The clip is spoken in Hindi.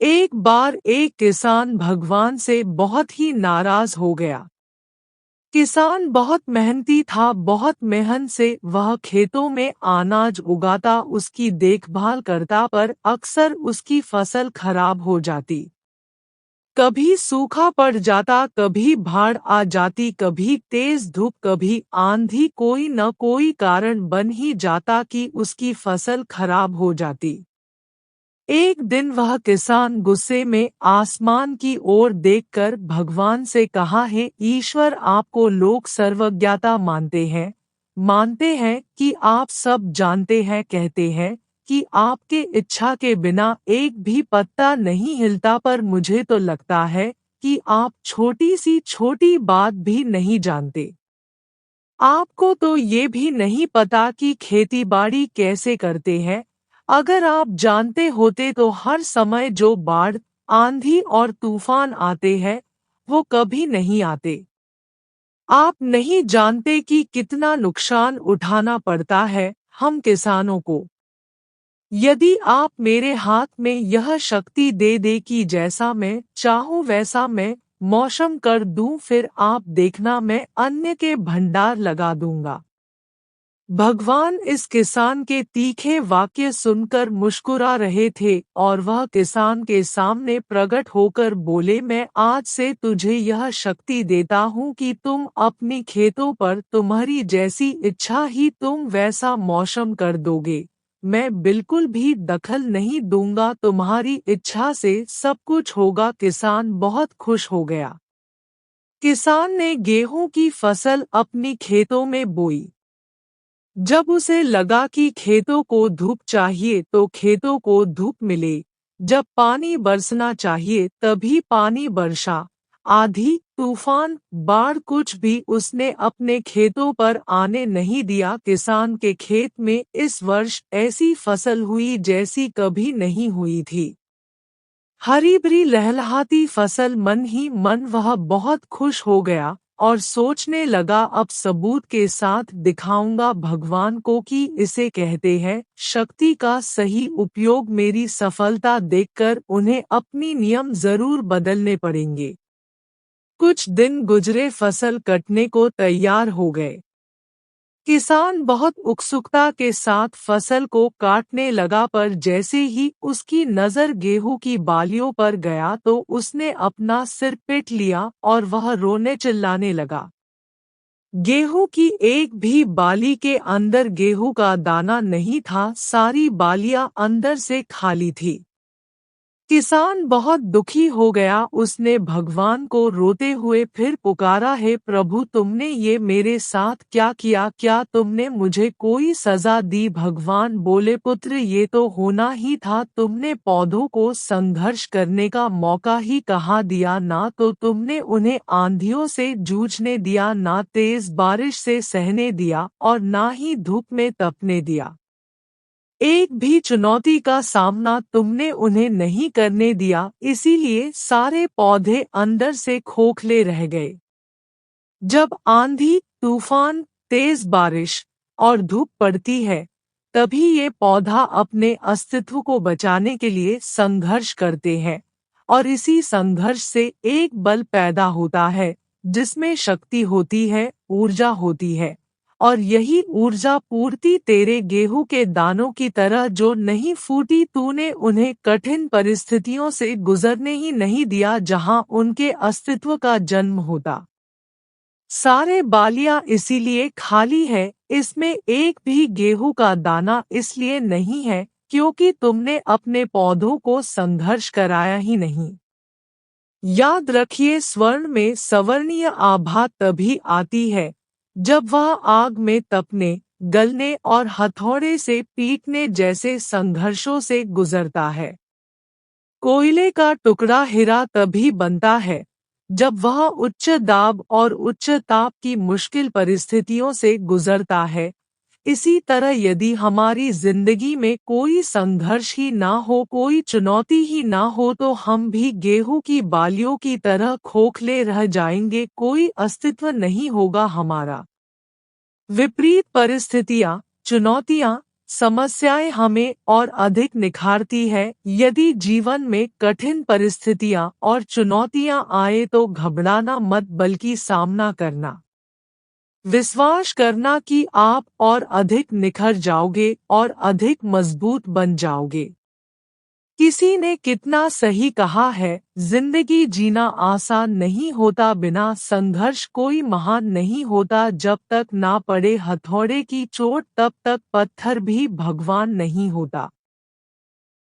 एक बार एक किसान भगवान से बहुत ही नाराज हो गया। किसान बहुत मेहनती था, बहुत मेहनत से वह खेतों में अनाज उगाता, उसकी देखभाल करता, पर अक्सर उसकी फसल खराब हो जाती। कभी सूखा पड़ जाता, कभी बाढ़ आ जाती, कभी तेज धूप, कभी आंधी, कोई न कोई कारण बन ही जाता कि उसकी फसल खराब हो जाती। एक दिन वह किसान गुस्से में आसमान की ओर देखकर भगवान से कहा, हे ईश्वर, आपको लोग सर्वज्ञता मानते हैं कि आप सब जानते हैं, कहते हैं कि आपके इच्छा के बिना एक भी पत्ता नहीं हिलता, पर मुझे तो लगता है कि आप छोटी सी छोटी बात भी नहीं जानते। आपको तो ये भी नहीं पता कि खेतीबाड़ी कैसे करते हैं। अगर आप जानते होते तो हर समय जो बाढ़, आंधी और तूफान आते हैं, वो कभी नहीं आते। आप नहीं जानते कि कितना नुकसान उठाना पड़ता है हम किसानों को। यदि आप मेरे हाथ में यह शक्ति दे दे कि जैसा मैं चाहूं वैसा मैं मौसम कर दूं, फिर आप देखना मैं अन्न के भंडार लगा दूंगा। भगवान इस किसान के तीखे वाक्य सुनकर मुस्कुरा रहे थे और वह किसान के सामने प्रकट होकर बोले, मैं आज से तुझे यह शक्ति देता हूँ कि तुम अपनी खेतों पर तुम्हारी जैसी इच्छा ही तुम वैसा मौसम कर दोगे। मैं बिल्कुल भी दखल नहीं दूंगा, तुम्हारी इच्छा से सब कुछ होगा। किसान बहुत खुश हो गया। किसान ने गेहूं की फसल अपनी खेतों में बोई। जब उसे लगा कि खेतों को धूप चाहिए तो खेतों को धूप मिले, जब पानी बरसना चाहिए तभी पानी बरसा। आंधी, तूफान, बाढ़, कुछ भी उसने अपने खेतों पर आने नहीं दिया। किसान के खेत में इस वर्ष ऐसी फसल हुई जैसी कभी नहीं हुई थी। हरी भरी लहलहाती फसल, मन ही मन वह बहुत खुश हो गया और सोचने लगा, अब सबूत के साथ दिखाऊंगा भगवान को कि इसे कहते हैं शक्ति का सही उपयोग। मेरी सफलता देखकर उन्हें अपनी नियम जरूर बदलने पड़ेंगे। कुछ दिन गुजरे, फसल कटने को तैयार हो गए। किसान बहुत उत्सुकता के साथ फसल को काटने लगा, पर जैसे ही उसकी नज़र गेहूं की बालियों पर गया तो उसने अपना सिर पीट लिया और वह रोने चिल्लाने लगा। गेहूं की एक भी बाली के अंदर गेहूं का दाना नहीं था, सारी बालियां अंदर से खाली थी। किसान बहुत दुखी हो गया, उसने भगवान को रोते हुए फिर पुकारा, हे प्रभु, तुमने ये मेरे साथ क्या किया? क्या तुमने मुझे कोई सजा दी? भगवान बोले, पुत्र, ये तो होना ही था। तुमने पौधों को संघर्ष करने का मौका ही कहाँ दिया? ना तो तुमने उन्हें आंधियों से जूझने दिया, ना तेज बारिश से सहने दिया और ना ही धूप में तपने दिया। एक भी चुनौती का सामना तुमने उन्हें नहीं करने दिया, इसीलिए सारे पौधे अंदर से खोखले रह गए। जब आंधी, तूफान, तेज बारिश और धूप पड़ती है, तभी ये पौधा अपने अस्तित्व को बचाने के लिए संघर्ष करते हैं और इसी संघर्ष से एक बल पैदा होता है जिसमें शक्ति होती है, ऊर्जा होती है। और यही ऊर्जा पूर्ति तेरे गेहूं के दानों की तरह जो नहीं फूटी, तूने उन्हें कठिन परिस्थितियों से गुजरने ही नहीं दिया जहां उनके अस्तित्व का जन्म होता। सारे बालियां इसीलिए खाली है, इसमें एक भी गेहूं का दाना इसलिए नहीं है क्योंकि तुमने अपने पौधों को संघर्ष कराया ही नहीं। याद रखिए, स्वर्ण में सवर्णीय आभा तभी आती है जब वह आग में तपने, गलने और हथौड़े से पीटने जैसे संघर्षों से गुजरता है। कोयले का टुकड़ा हीरा तभी बनता है जब वह उच्च दाब और उच्च ताप की मुश्किल परिस्थितियों से गुजरता है। इसी तरह यदि हमारी जिंदगी में कोई संघर्ष ही ना हो, कोई चुनौती ही ना हो, तो हम भी गेहूं की बालियों की तरह खोखले रह जाएंगे, कोई अस्तित्व नहीं होगा हमारा। विपरीत परिस्थितियां, चुनौतियां, समस्याएं हमें और अधिक निखारती है। यदि जीवन में कठिन परिस्थितियां और चुनौतियां आए तो घबराना मत, बल्कि सामना करना। विश्वास करना कि आप और अधिक निखर जाओगे और अधिक मजबूत बन जाओगे। किसी ने कितना सही कहा है, जिंदगी जीना आसान नहीं होता, बिना संघर्ष कोई महान नहीं होता। जब तक ना पड़े हथौड़े की चोट तब तक पत्थर भी भगवान नहीं होता।